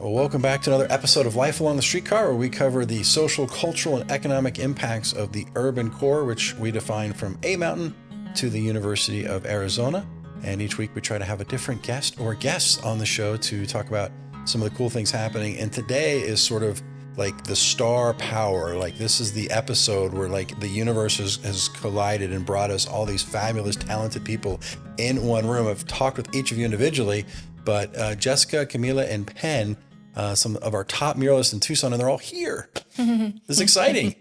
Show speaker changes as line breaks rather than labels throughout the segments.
Well, welcome back to another episode of Life Along the Streetcar, where we cover the social, cultural, and economic impacts of the urban core, which we define from a mountain to the University of Arizona. And each week we try to have a different guest or guests on the show to talk about some of the cool things happening. And today is sort of like the star power. Like, this is the episode where like the universe has collided and brought us all these fabulous, talented people in one room. I've talked with each of you individually, but Jessica, Camila, and Penn, some of our top muralists in Tucson, and they're all here. This is exciting.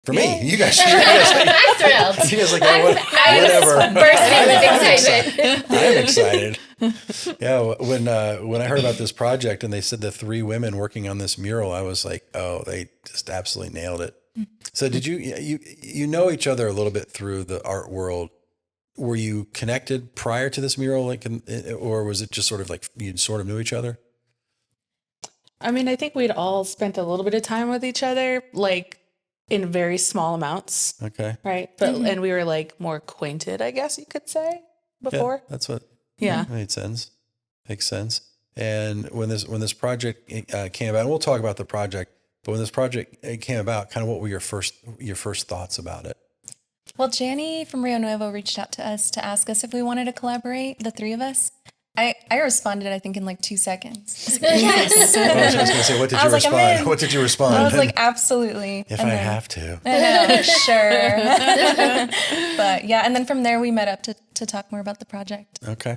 For me, you guys.
I'm thrilled.
You guys like, oh, whatever.
I'm bursting with excitement.
I'm excited. Yeah, when I heard about this project and they said the 3 women working on this mural, I was like, oh, they just absolutely nailed it. So did you know each other a little bit through the art world? Were you connected prior to this mural, like, or was it just sort of like you sort of knew each other?
I mean, I think we'd all spent a little bit of time with each other, like in very small amounts.
Okay.
Right. But and we were like more acquainted, I guess you could say, before.
Yeah, that's what.
Yeah.
Made sense. Makes sense. And when this project came about, and we'll talk about the project, but when this project came about, kind of what were your first thoughts about it?
Well, Janie from Rio Nuevo reached out to us to ask us if we wanted to collaborate, the 3 of us. I responded, I think, in like 2 seconds. Yes.
I was going to say, what did you respond? What did you respond?
I was like, absolutely.
If I have to.
I know, sure. But yeah, and then from there we met up to talk more about the project.
Okay.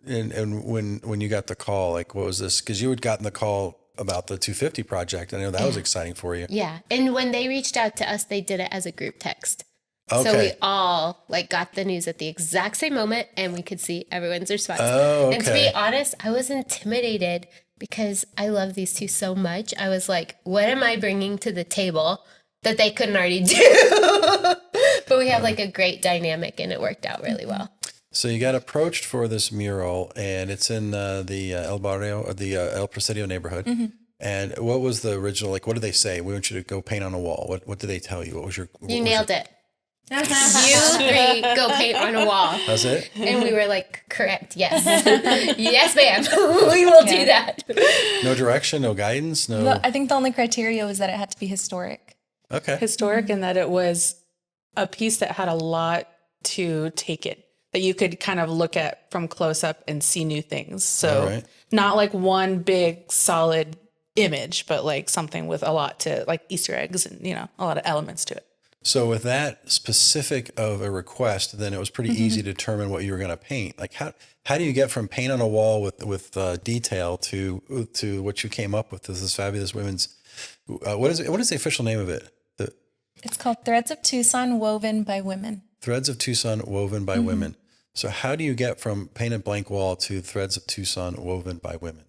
And when you got the call, like, what was this? Because you had gotten the call about the 250 project. I know that was exciting for you.
Yeah. And when they reached out to us, they did it as a group text.
Okay.
So we all like got the news at the exact same moment and we could see everyone's response.
Oh, okay.
And to be honest, I was intimidated because I love these 2 so much. I was like, what am I bringing to the table that they couldn't already do? But we have like a great dynamic and it worked out really well.
So you got approached for this mural and it's in the El Barrio, or the El Presidio neighborhood. Mm-hmm. And what was the original, like, what did they say? We want you to go paint on a wall. What did they tell you? What was your...
You nailed it. You 3 go paint on a wall.
That's it?
And we were like, correct, yes. Yes, ma'am. We will do that.
No direction, no guidance, no...
I think the only criteria was that it had to be historic.
Okay.
Historic, and that it was a piece that had a lot to take it, that you could kind of look at from close up and see new things. So not like one big solid image, but like something with a lot to, like Easter eggs and, a lot of elements to it.
So with that specific of a request, then it was pretty easy to determine what you were going to paint. Like, how do you get from paint on a wall with detail to what you came up with? This fabulous women's. What is it? What is the official name of it?
It's called Threads of Tucson Woven by Women.
Threads of Tucson Woven by Women. So how do you get from painted blank wall to Threads of Tucson Woven by Women?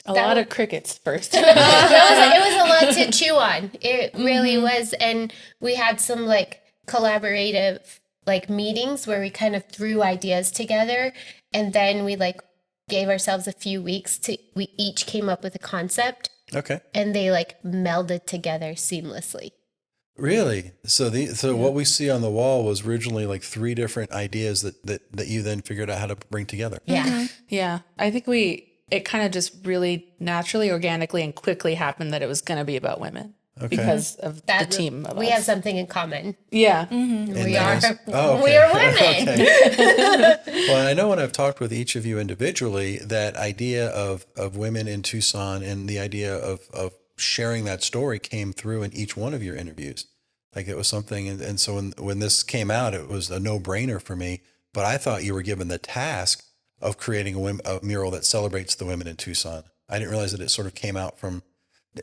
A lot of crickets first.
It was a lot to chew on. It really was. And we had some like collaborative like meetings where we kind of threw ideas together. And then we like gave ourselves a few weeks we each came up with a concept.
Okay.
And they like melded together seamlessly.
Really? So what we see on the wall was originally like 3 different ideas that you then figured out how to bring together.
Yeah.
Yeah. I think it kind of just really naturally, organically, and quickly happened that it was going to be about women because of the team of us.
We have something in common.
Yeah.
We are women.
Okay. Well, I know when I've talked with each of you individually, that idea of women in Tucson and the idea of sharing that story came through in each one of your interviews. Like, it was something. And so when this came out, it was a no-brainer for me. But I thought you were given the task of creating a mural that celebrates the women in Tucson. I didn't realize that it sort of came out from...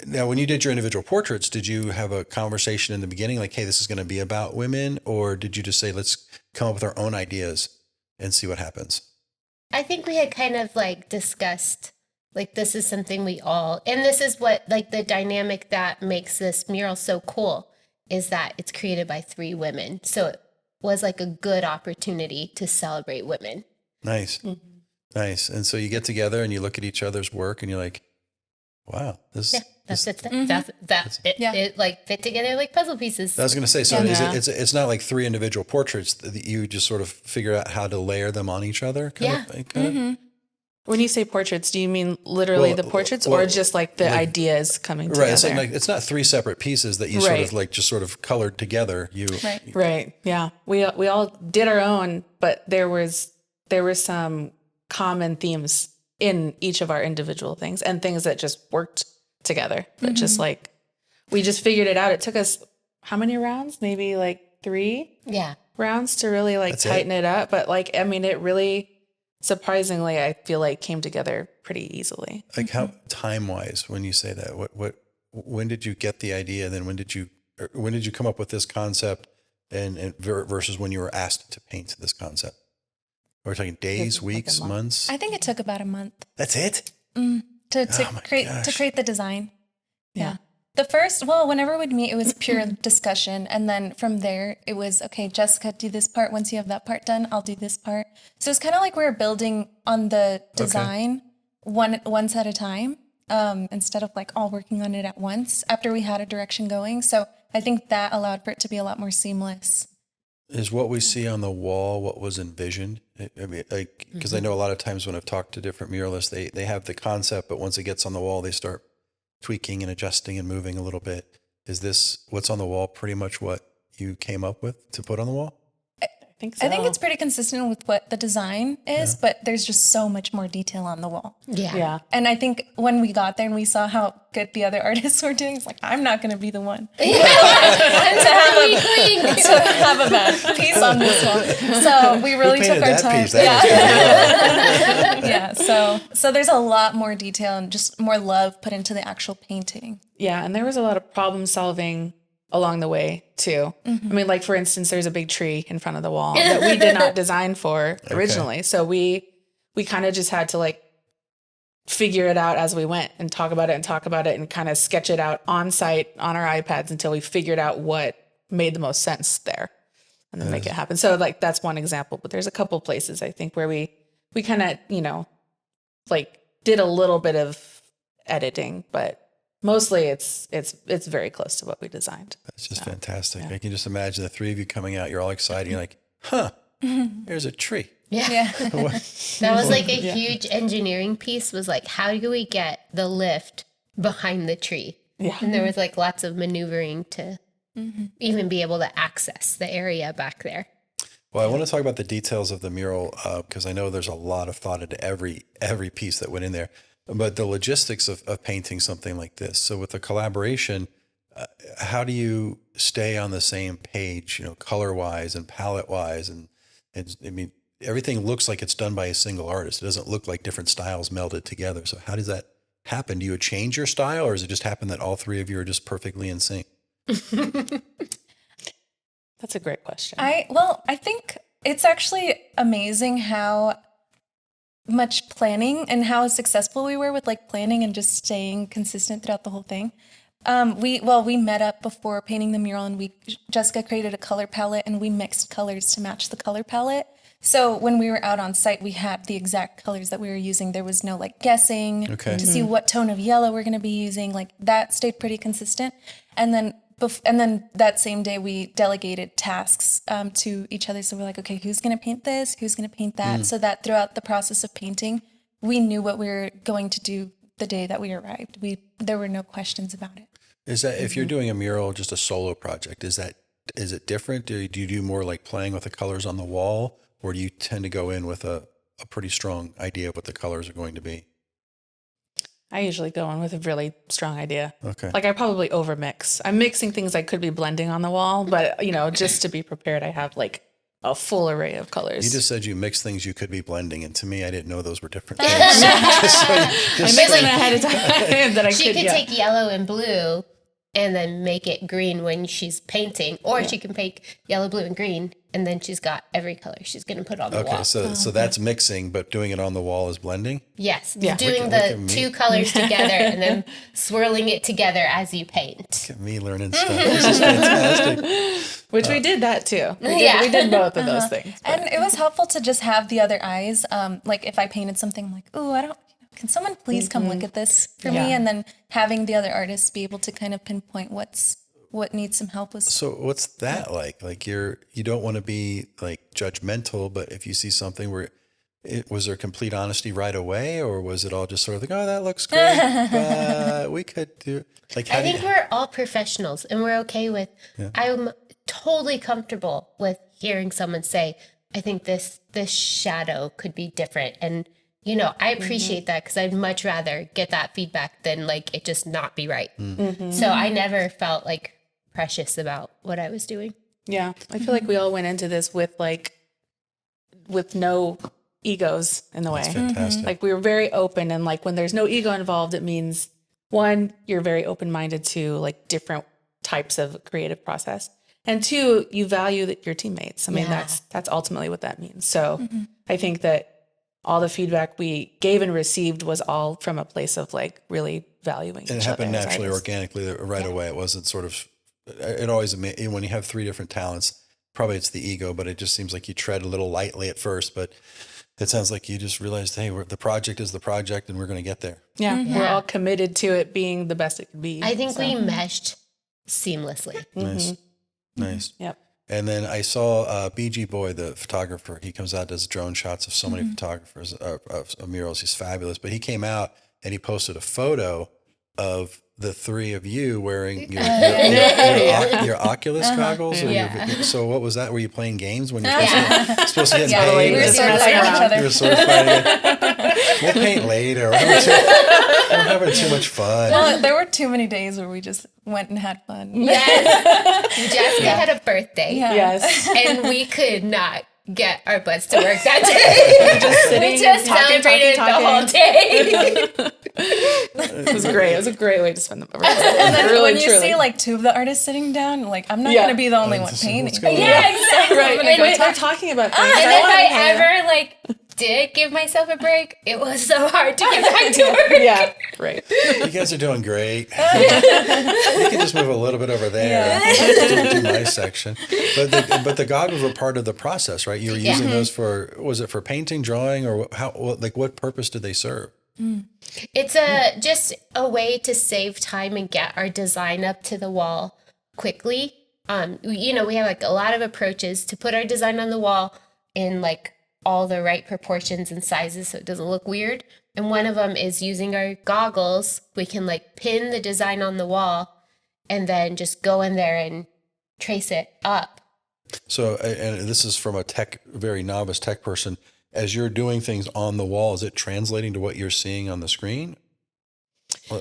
Now, when you did your individual portraits, did you have a conversation in the beginning like, hey, this is going to be about women? Or did you just say, let's come up with our own ideas and see what happens?
I think we had kind of like discussed, like, this is something we all... And this is what, like, the dynamic that makes this mural so cool is that it's created by 3 women. So it was like a good opportunity to celebrate women.
Nice. Nice. And so you get together and you look at each other's work and you're like, wow, this...
Yeah, it like fit together like puzzle pieces.
I was going to say, so it's not like 3 individual portraits that you just sort of figure out how to layer them on each other? Kind of?
When you say portraits, do you mean literally the portraits or just like the ideas coming together?
Right. So it's not three separate pieces that you sort of like just sort of colored together.
Right. Yeah. We all did our own, but there were some common themes in each of our individual things and things that just worked together. But just like, we just figured it out. It took us how many rounds? Maybe like 3 rounds to really like tighten it up. But like, I mean, it really, surprisingly, I feel like came together pretty easily.
Like how time-wise, when you say that, when did you get the idea? And then when did you come up with this concept and versus when you were asked to paint this concept? We're talking days, weeks, months?
I think it took about a month.
That's it?
To create the design. Yeah. The first, whenever we'd meet, it was pure discussion. And then from there, it was, okay, Jessica, do this part. Once you have that part done, I'll do this part. So it's kind of like we were building on the design once at a time, instead of like all working on it at once after we had a direction going. So I think that allowed for it to be a lot more seamless.
Is what we see on the wall what was envisioned? I mean, like, because I know a lot of times when I've talked to different muralists, they have the concept, but once it gets on the wall, they start tweaking and adjusting and moving a little bit. Is this what's on the wall pretty much what you came up with to put on the wall?
I think so.
I think it's pretty consistent with what the design is, but there's just so much more detail on the wall.
Yeah.
And I think when we got there and we saw how good the other artists were doing, it's like, I'm not going to be the one to have a bad piece on this one. So we really took our time. Yeah. So there's a lot more detail and just more love put into the actual painting.
Yeah. And there was a lot of problem solving along the way too. I mean, like for instance, there's a big tree in front of the wall that we did not design for originally. So we kind of just had to like figure it out as we went and talk about it and kind of sketch it out on site on our iPads until we figured out what made the most sense there and then make it happen. So like, that's one example, but there's a couple places I think where we kind of, like did a little bit of editing, but mostly it's very close to what we designed.
That's just fantastic. Yeah. I can just imagine the three of you coming out. You're all excited. You're like, there's a tree.
Yeah. That was like a huge engineering piece, was like, how do we get the lift behind the tree? Yeah. And there was like lots of maneuvering to even be able to access the area back there.
Well, I want to talk about the details of the mural because I know there's a lot of thought into every piece that went in there. But the logistics of painting something like this. So with the collaboration, how do you stay on the same page, color-wise and palette-wise? And I mean, everything looks like it's done by a single artist. It doesn't look like different styles melded together. So how does that happen? Do you change your style, or does it just happen that all three of you are just perfectly in sync?
That's a great question.
I think it's actually amazing how much planning and how successful we were with like planning and just staying consistent throughout the whole thing. We met up before painting the mural, and Jessica created a color palette and we mixed colors to match the color palette. So when we were out on site, we had the exact colors that we were using. There was no like guessing to see what tone of yellow we're going to be using. Like that stayed pretty consistent. And then that same day we delegated tasks to each other. So we're like, okay, who's going to paint this? Who's going to paint that? So that throughout the process of painting, we knew what we were going to do the day that we arrived. There were no questions about it.
Is that if you're doing a mural, just a solo project, is it different? Do you do more like playing with the colors on the wall, or do you tend to go in with a pretty strong idea of what the colors are going to be?
I usually go in with a really strong idea.
Okay.
Like I probably overmix. I'm mixing things I could be blending on the wall, but just to be prepared, I have like a full array of colors.
You just said you mix things you could be blending, and to me, I didn't know those were different things.
I mixed them ahead of time that I
she could take yellow and blue and then make it green when she's painting, or she can paint yellow, blue, and green, and then she's got every color she's going to put on the wall.
Okay, so that's mixing, but doing it on the wall is blending?
Yes, doing the two colors together and then swirling it together as you paint.
Look at me learning stuff. This is fantastic.
Which we did that too. We did both of those things.
But. And it was helpful to just have the other eyes. Like if I painted something, I'm like, ooh, can someone please come look at this for me? And then having the other artists be able to kind of pinpoint what needs some help with.
So what's that like? Like you don't want to be like judgmental, but if you see something where was there complete honesty right away, or was it all just sort of like, oh, that looks great, but we could do like?
I think we're all professionals, and we're okay with.
Yeah.
I'm totally comfortable with hearing someone say, "I think this shadow could be different," and I appreciate that because I'd much rather get that feedback than like it just not be right. So I never felt like precious about what I was doing.
Yeah, I feel like we all went into this with no egos in the way.
That's fantastic.
Like we were very open, and like when there's no ego involved, it means one, you're very open-minded to like different types of creative process, and two, you value your teammates. I mean, that's ultimately what that means. So I think that all the feedback we gave and received was all from a place of like really valuing each other.
And it happened naturally, organically, right away. It wasn't sort of. It always, when you have three different talents, probably it's the ego, but it just seems like you tread a little lightly at first, but it sounds like you just realized, hey, the project is the project and we're going to get there.
Yeah, we're all committed to it being the best it could be.
I think we meshed seamlessly.
Nice.
Yep.
And then I saw BG Boy, the photographer. He comes out, does drone shots of so many photographers, of murals. He's fabulous. But he came out and he posted a photo of the three of you wearing your Oculus goggles. So what was that? Were you playing games when you're supposed to get paid?
We were sort of fighting each other.
You were sort of fighting. We'll paint later. We're having too much fun.
Well, there were too many days where we just went and had fun.
Yes. Jessica had a birthday.
Yeah.
Yes.
And we could not get our butts to work that day. We just celebrated the whole day.
It was great. It was a great way to spend the birthday.
And then
really,
when you
truly.
see like two of the artists sitting down, like I'm not going to be the only one painting.
Yeah, exactly.
Right. Wait, they're talking about things.
And if I ever like did give myself a break, it was so hard to get back to work.
Yeah, right.
You guys are doing great. You can just move a little bit over there. Do my section. But the goggles were part of the process, right? You were using those was it for painting, drawing, or what purpose did they serve?
It's just a way to save time and get our design up to the wall quickly. We have like a lot of approaches to put our design on the wall in like all the right proportions and sizes so it doesn't look weird. And one of them is using our goggles. We can like pin the design on the wall and then just go in there and trace it up. So,
and this is from a very novice tech person. As you're doing things on the wall, is it translating to what you're seeing on the screen?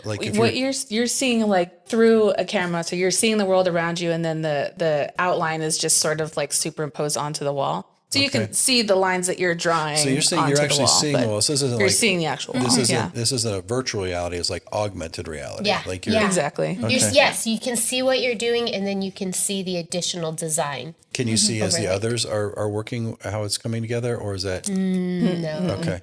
Like
what you're seeing like through a camera, so you're seeing the world around you, and then the outline is just sort of like superimposed onto the wall. So you can see the lines that you're drawing.
So you're saying you're actually seeing the wall. So this isn't
you're
like,
seeing the actual wall.
This isn't a virtual reality. It's like augmented reality.
Yeah.
Like
exactly.
Okay.
Yes, you can see what you're doing, and then you can see the additional design.
Can you see as the others are working, how it's coming together, or is that?
No.
Okay.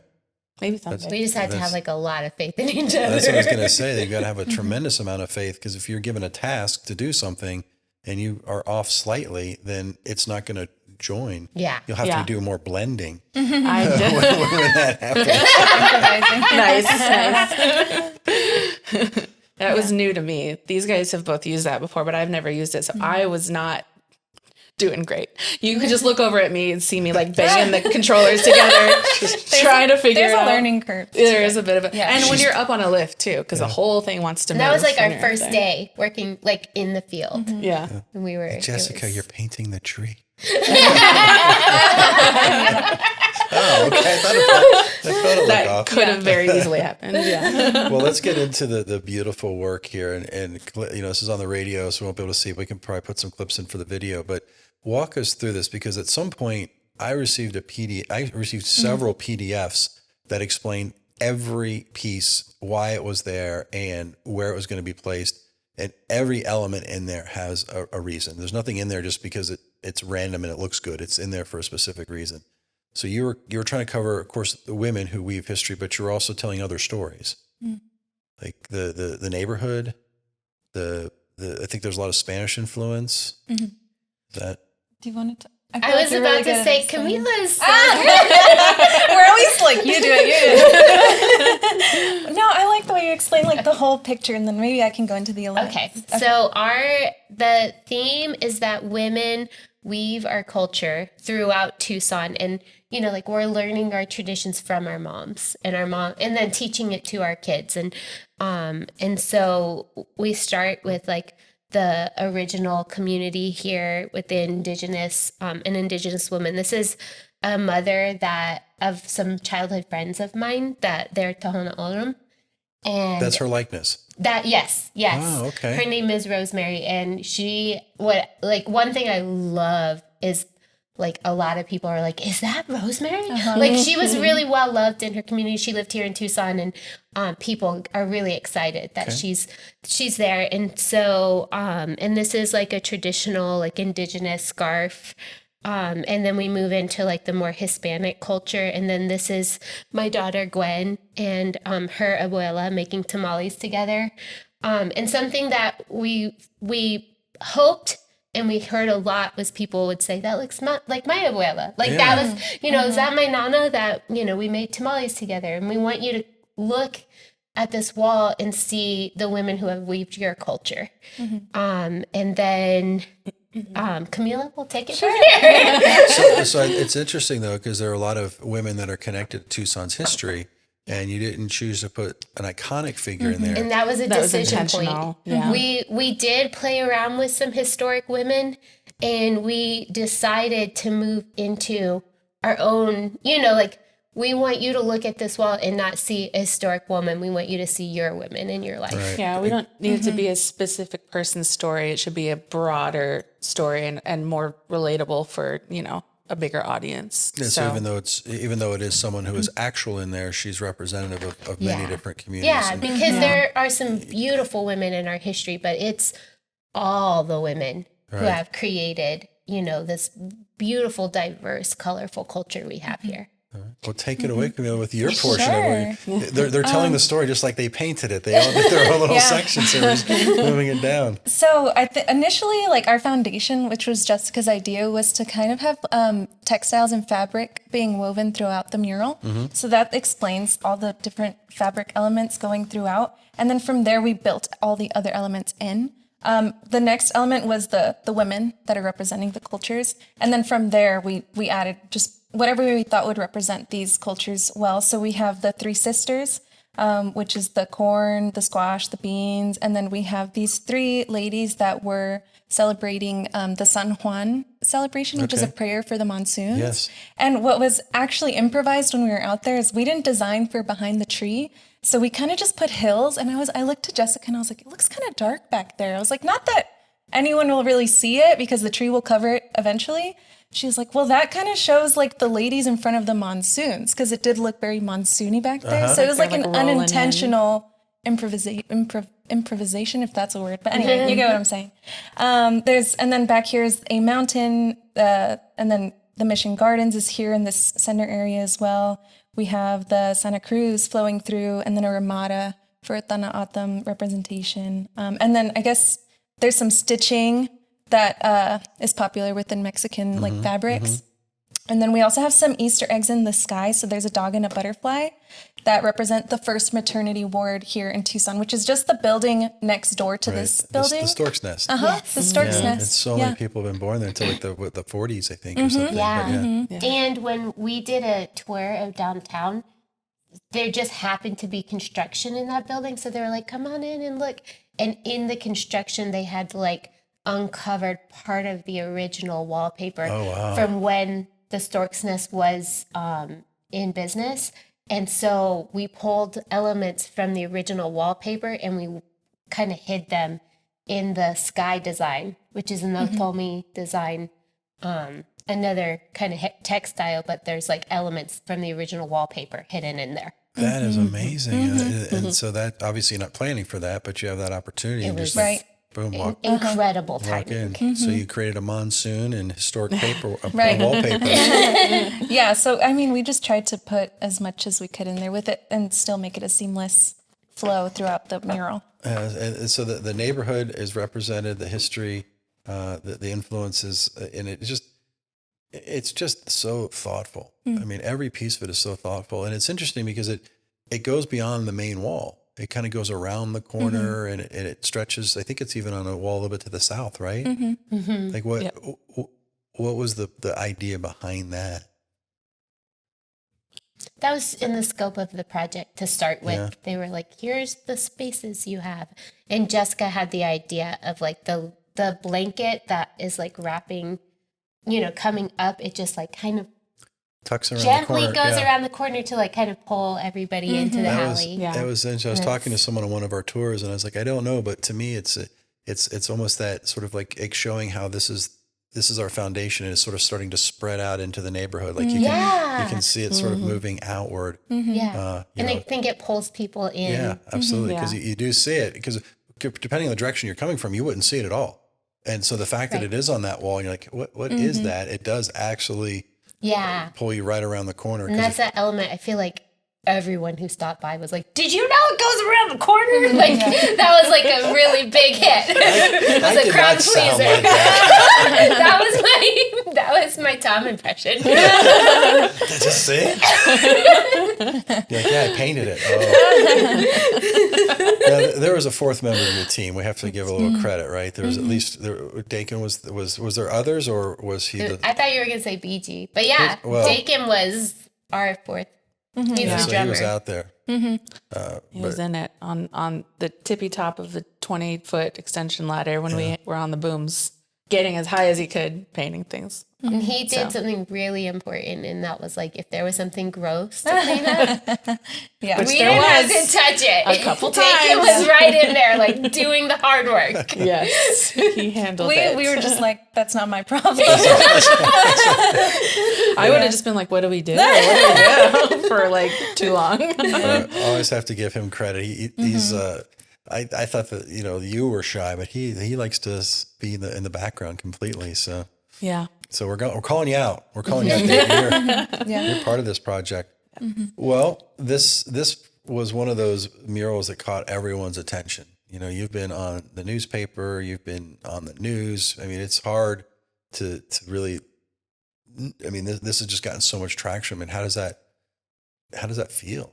Maybe someday.
We just had to have like a lot of faith in each other.
That's what I was going to say. They've got to have a tremendous amount of faith, because if you're given a task to do something and you are off slightly, then it's not going to join.
Yeah.
You'll have to do more blending
I did.
when that happens.
Nice. That was new to me. These guys have both used that before, but I've never used it. So I was not doing great. You could just look over at me and see me like banging the controllers together, just trying to figure it out.
There's a learning curve.
There is a bit of it.
Yeah.
And when you're up on a lift too, because the whole thing wants to move.
That was like
when
our
you're
first
up there.
day working like in the field.
Yeah.
And we were
Jessica, you're painting the tree.
okay.
I thought it
That
off.
could have very easily happened. Yeah.
Well, let's get into the beautiful work here. And this is on the radio, so we won't be able to see it. We can probably put some clips in for the video, but walk us through this, because at some point I received several PDFs that explain every piece, why it was there and where it was going to be placed. And every element in there has a reason. There's nothing in there just because it's random and it looks good. It's in there for a specific reason. So you were trying to cover, of course, the women who weave history, but you're also telling other stories, like the neighborhood. I think there's a lot of Spanish influence.
Mm-hmm.
That.
Do you want to?
I was about to say Camila's.
We're always like, you do it. No, I like the way you explain like the whole picture, and then maybe I can go into the elements.
Okay. So the theme is that women weave our culture throughout Tucson, and like we're learning our traditions from our moms and then teaching it to our kids, and so we start with like the original community here with the indigenous, an indigenous woman. This is a mother of some childhood friends of mine that they're Tohono O'odham. And
that's her likeness.
Yes.
Oh, okay.
Her name is Rosemary, and one thing I love is like a lot of people are like, is that Rosemary? Like she was really well loved in her community. She lived here in Tucson, and people are really excited that she's there. And so and this is like a traditional like indigenous scarf. And then we move into like the more Hispanic culture. And then this is my daughter, Gwen, and her abuela making tamales together. And something that we hoped and we heard a lot was people would say, that looks like my abuela. Like that was, is that my nana that, we made tamales together. And we want you to look at this wall and see the women who have weaved your culture. And then... Camila will take it from here.
So it's interesting though, because there are a lot of women that are connected to Tucson's history, and you didn't choose to put an iconic figure in there.
And that was a decision point.
Yeah.
We did play around with some historic women, and we decided to move into our own, like we want you to look at this wall and not see a historic woman. We want you to see your women in your life.
Right.
Yeah, we don't need it to be a specific person's story. It should be a broader story and more relatable for, a bigger audience.
Yeah, so even though it is someone who is actual in there, she's representative of many different communities.
Yeah, because there are some beautiful women in our history, but it's all the women who have created, this beautiful, diverse, colorful culture we have here.
Well, take it away, Camila, with your portion of it. They're telling the story just like they painted it. They all did their own little sections, so we're just moving it down.
So initially, like our foundation, which was Jessica's idea, was to kind of have textiles and fabric being woven throughout the mural. So that explains all the different fabric elements going throughout. And then from there, we built all the other elements in. The next element was the women that are representing the cultures. And then from there, we added just whatever we thought would represent these cultures well. So we have the three sisters, which is the corn, the squash, the beans. And then we have these three ladies that were celebrating the San Juan celebration, which is a prayer for the monsoons.
Yes.
And what was actually improvised when we were out there is we didn't design for behind the tree. So we kind of just put hills. And I looked at Jessica and I was like, it looks kind of dark back there. I was like, not that anyone will really see it because the tree will cover it eventually. She was like, well, that kind of shows like the ladies in front of the monsoons, because it did look very monsoony back there. So it was like an unintentional improvisation, if that's a word. But anyway, you get what I'm saying. And then back here is a mountain, and then the Mission Gardens is here in this center area as well. We have the Santa Cruz flowing through, and then a ramada for Tana'atam representation. And then I guess there's some stitching that is popular within Mexican like fabrics. And then we also have some Easter eggs in the sky. So there's a dog and a butterfly that represent the first maternity ward here in Tucson, which is just the building next door to this building.
The Stork's Nest.
The Stork's Nest.
And so many people have been born there until like the 40s, I think, or something.
Yeah. And when we did a tour of downtown, there just happened to be construction in that building. So they were like, come on in and look. And in the construction, they had like uncovered part of the original wallpaper from when the Stork's Nest was in business. And so we pulled elements from the original wallpaper and we kind of hid them in the sky design, which is an Otomi design, another kind of textile, but there's like elements from the original wallpaper hidden in there.
That is amazing. And so that, obviously you're not planning for that, but you have that opportunity.
It was
boom,
incredible
walk
timing.
in. So you created a monsoon and historic paper, wallpaper.
Yeah, so I mean, we just tried to put as much as we could in there with it and still make it a seamless flow throughout the mural.
And so the neighborhood is represented, the history, the influences, and it just, it's just so thoughtful. I mean, every piece of it is so thoughtful. And it's interesting because it goes beyond the main wall. It kind of goes around the corner and it stretches. I think it's even on a wall a little bit to the south, right? Like what was the idea behind that?
That was in the scope of the project to start with. Yeah. They were like, here's the spaces you have. And Jessica had the idea of like the blanket that is like wrapping, coming up. It just like kind of
tucks around
gently
the corner.
goes around the corner to like kind of pull everybody into the alley.
That was interesting. I was talking to someone on one of our tours and I was like, I don't know, but to me it's almost that sort of like showing how this is our foundation and it's sort of starting to spread out into the neighborhood. Like you can see it sort of moving outward.
Yeah. And I think it pulls people in.
Yeah, absolutely. Because you do see it, because depending on the direction you're coming from, you wouldn't see it at all. And so the fact that it is on that wall, and you're like, what is that? It does actually pull you right around the corner.
And that's that element. I feel like everyone who stopped by was like, did you know it goes around the corner? Like that was like a really big hit. It was a crowd pleaser. Like that was my Tom impression.
Did you see it? You're like, I painted it. Oh. Now, there was a fourth member of the team. We have to give a little credit, right? There was at least Dakin was there others, or was he?
I thought you were gonna say BG, but Dakin was our fourth. He's the drummer.
So he was out there.
He was in it on the tippy top of the 20-foot extension ladder when we were on the booms, getting as high as he could, painting things.
And he did something really important, and that was like if there was something gross to clean up, we didn't have to touch it.
A couple times.
It was right in there, like doing the hard work.
Yes, he handled it.
We were just like, that's not my problem.
I would have just been like, what do we do? What do we do? For like too long.
I always have to give him credit. He's I thought that you were shy, but he likes to be in the background completely. So
yeah.
So we're calling you out. We're calling you out. Dave. You're part of this project. Well, this was one of those murals that caught everyone's attention. You've been on the newspaper. You've been on the news. I mean, it's hard to really. I mean, this has just gotten so much traction. I mean, how does that feel?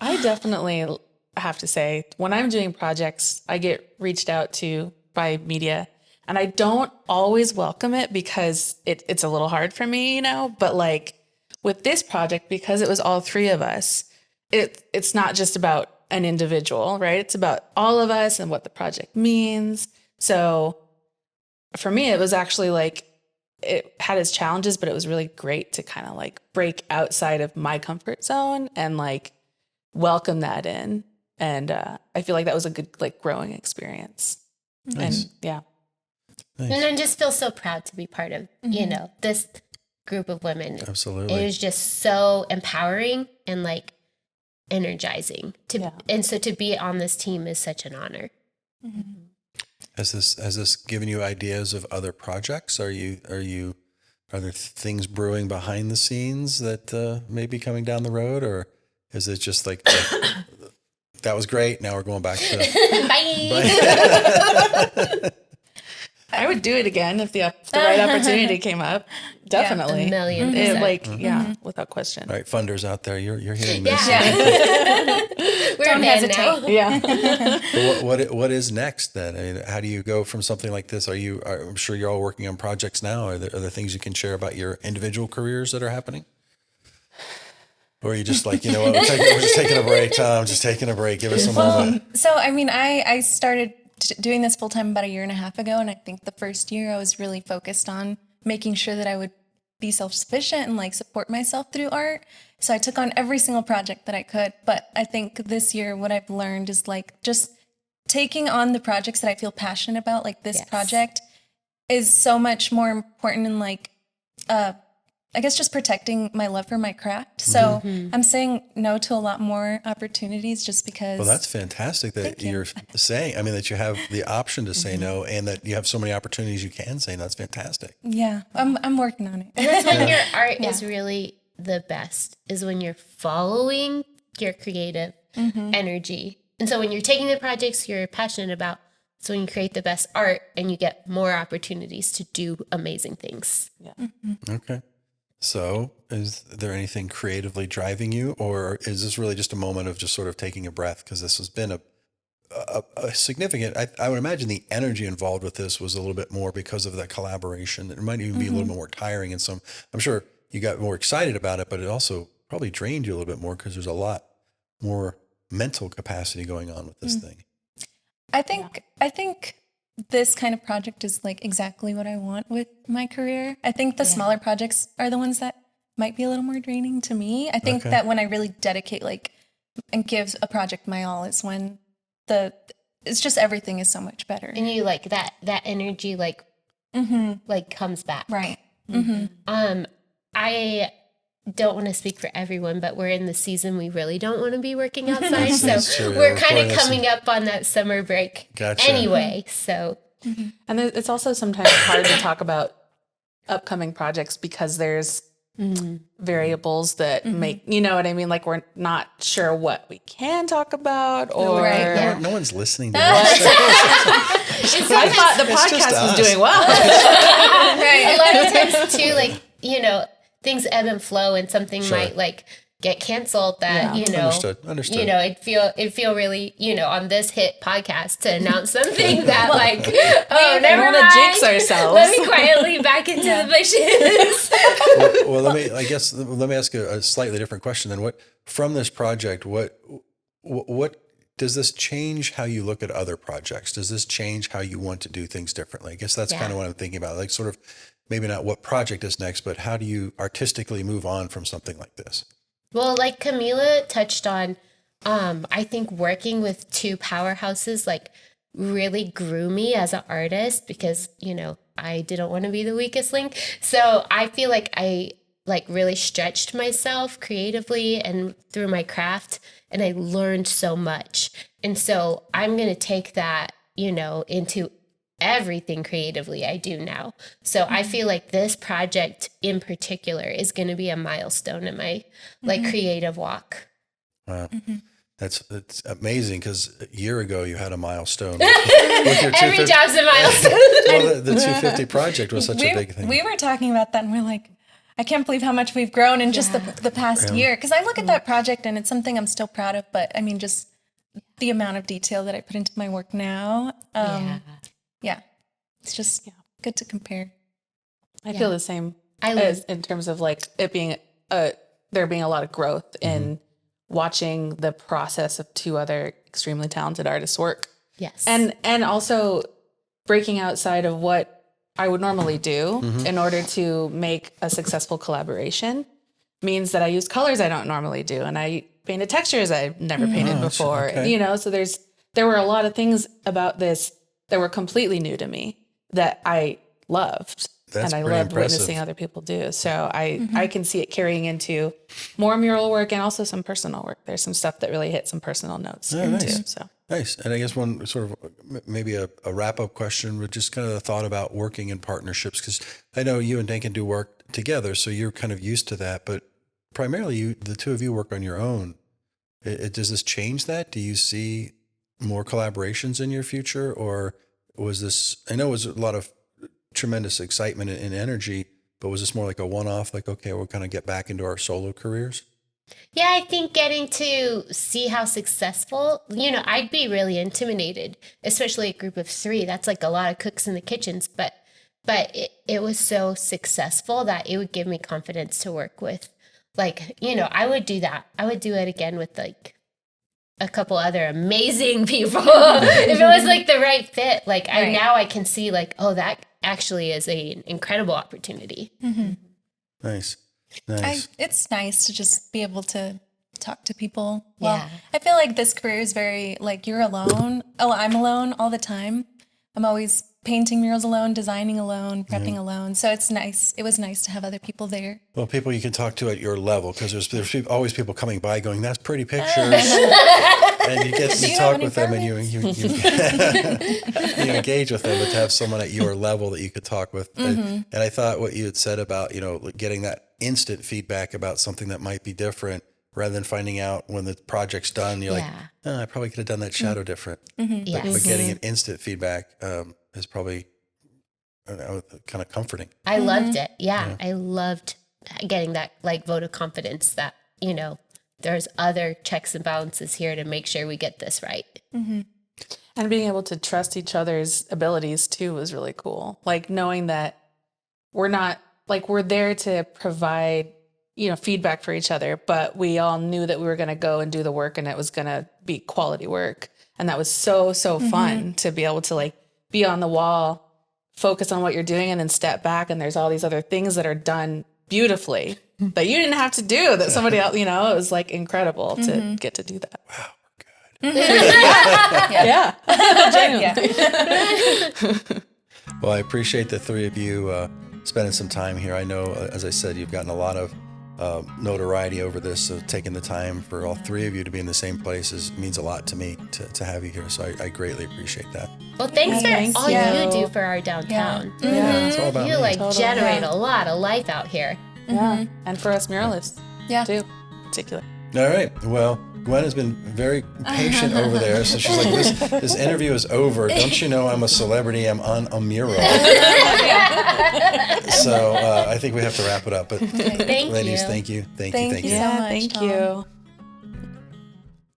I definitely have to say, when I'm doing projects, I get reached out to by media, and I don't always welcome it because it's a little hard for me, but like with this project, because it was all three of us, it's not just about an individual, right? It's about all of us and what the project means. So for me, it was actually like, it had its challenges, but it was really great to kind of like break outside of my comfort zone and like welcome that in. And I feel like that was a good like growing experience.
Nice.
And
Nice.
And I just feel so proud to be part of, this group of women.
Absolutely.
It was just so empowering and like energizing and so to be on this team is such an honor.
Has this given you ideas of other projects? Are there things brewing behind the scenes that may be coming down the road, or is it just like that was great, now we're going back to
bye.
I would do it again if the right opportunity came up. Definitely.
Yeah, 1,000,000%.
Without question.
All right, funders out there, you're hearing this.
We're hesitate.
Yeah.
What is next then? I mean, how do you go from something like this? I'm sure you're all working on projects now. Are there things you can share about your individual careers that are happening? Or are you just like, we're just taking a break, Tom, just taking a break. Give us a moment.
So, I mean, I started doing this full time about 1.5 years ago. And I think the first year I was really focused on making sure that I would be self-sufficient and like support myself through art. So I took on every single project that I could. But I think this year what I've learned is like just taking on the projects that I feel passionate about. Like this project is so much more important in like, I guess just protecting my love for my craft. So I'm saying no to a lot more opportunities just because.
Well, that's fantastic that you're saying, that you have the option to say no and that you have so many opportunities you can say no. That's fantastic.
Yeah, I'm working on it.
That's when your art is really the best, is when you're following your creative energy. And so when you're taking the projects you're passionate about, So when you create the best art and you get more opportunities to do amazing things.
Yeah.
Okay. So is there anything creatively driving you, or is this really just a moment of just sort of taking a breath? Because this has been a significant, I would imagine the energy involved with this was a little bit more because of that collaboration. It might even be a little bit more tiring in some, I'm sure you got more excited about it, but it also probably drained you a little bit more because there's a lot more mental capacity going on with this thing.
I think this kind of project is like exactly what I want with my career. I think the smaller projects are the ones that might be a little more draining to me. I think that when I really dedicate and give a project my all is when it's just everything is so much better.
And you like that energy comes back.
Right.
I don't want to speak for everyone, but we're in the season we really don't want to be working outside. So we're kind of coming up on that summer break anyway. So,
and it's also sometimes hard to talk about upcoming projects because there's variables that make, you know what I mean? Like we're not sure what we can talk about or
no one's listening to this.
I thought the podcast was doing well.
A lot of times too, like, you know, things ebb and flow and something might like get canceled that, you know,
Understood.
you know, it'd feel really, you know, on this hit podcast to announce something that like, oh, never mind.
To jinx ourselves.
Let me quietly back into the bushes.
well, let me ask a slightly different question then. What, from this project, what does this change how you look at other projects? Does this change how you want to do things differently? I guess that's kind of what I'm thinking about. Like sort of maybe not what project is next, but how do you artistically move on from something like this?
Well, like Camila touched on, I think working with two powerhouses like really grew me as an artist because, you know, I didn't want to be the weakest link. So I feel like I like really stretched myself creatively and through my craft, and I learned so much. And so I'm going to take that, you know, into everything creatively I do now. So I feel like this project in particular is going to be a milestone in my like creative walk.
Wow. That's amazing because a year ago you had a milestone. With your
Every job's a milestone.
Well, the 250 project was such a big thing.
We were talking about that and we're like, I can't believe how much we've grown in just the past year. Because I look at that project and it's something I'm still proud of, but I mean, just the amount of detail that I put into my work now. It's just good to compare.
I feel the same in terms of like it being there being a lot of growth in watching the process of two other extremely talented artists work.
Yes.
And also breaking outside of what I would normally do in order to make a successful collaboration means that I use colors I don't normally do. And I painted textures I've never painted before.
Okay.
You know, so there were a lot of things about this that were completely new to me that I loved.
That's
and I
pretty
loved
impressive.
witnessing other people do. So I can see it carrying into more mural work and also some personal work. There's some stuff that really hit some personal notes too. So
Nice. And I guess one sort of maybe a wrap-up question would just kind of the thought about working in partnerships, because I know you and Duncan do work together, so you're kind of used to that, but primarily the two of you work on your own. Does this change that? Do you see more collaborations in your future, or was this, I know it was a lot of tremendous excitement and energy, but was this more like a one-off, like, okay, we'll kind of get back into our solo careers?
Yeah, I think getting to see how successful, you know, I'd be really intimidated, especially a group of 3. That's like a lot of cooks in the kitchens, but it was so successful that it would give me confidence to work with, like, you know, I would do that. I would do it again with like a couple other amazing people. If it was like the right fit, like now I can see like, oh, that actually is an incredible opportunity.
Nice.
It's nice to just be able to talk to people. Well, I feel like this career is very like you're alone. Oh, I'm alone all the time. I'm always painting murals alone, designing alone, prepping alone. So it's nice. It was nice to have other people there.
Well, people you can talk to at your level, because there's always people coming by going, that's pretty pictures. And you get to talk with them and you you engage with them, but to have someone at your level that you could talk with. And I thought what you had said about, you know, getting that instant feedback about something that might be different rather than finding out when the project's done. You're like, oh, I probably could have done that shadow different. But getting an instant feedback is probably kind of comforting.
I loved it. Yeah, I loved getting that like vote of confidence that, there's other checks and balances here to make sure we get this right.
And being able to trust each other's abilities too was really cool. Like knowing that we're there to provide, feedback for each other, but we all knew that we were going to go and do the work and it was going to be quality work. And that was so fun to be able to like be on the wall, focus on what you're doing and then step back. And there's all these other things that are done beautifully that you didn't have to do, that somebody else, it was like incredible to get to do that.
Wow, we're good.
Yeah.
Well, I appreciate the three of you spending some time here. I know, as I said, you've gotten a lot of notoriety over this, so taking the time for all three of you to be in the same places means a lot to me to have you here. So I greatly appreciate that.
Well, thanks for all you do for our downtown.
Yeah, it's all about
you
me.
Generate a lot of life out here.
Yeah, and for us muralists, too, particular.
All right. Well, Gwen has been very patient over there, so she's like, "This interview is over. Don't you know I'm a celebrity? I'm on a mural." So I think we have to wrap it up. But
Thank
ladies,
you.
thank you,
Thank you so much,
Thank
Tom.
you.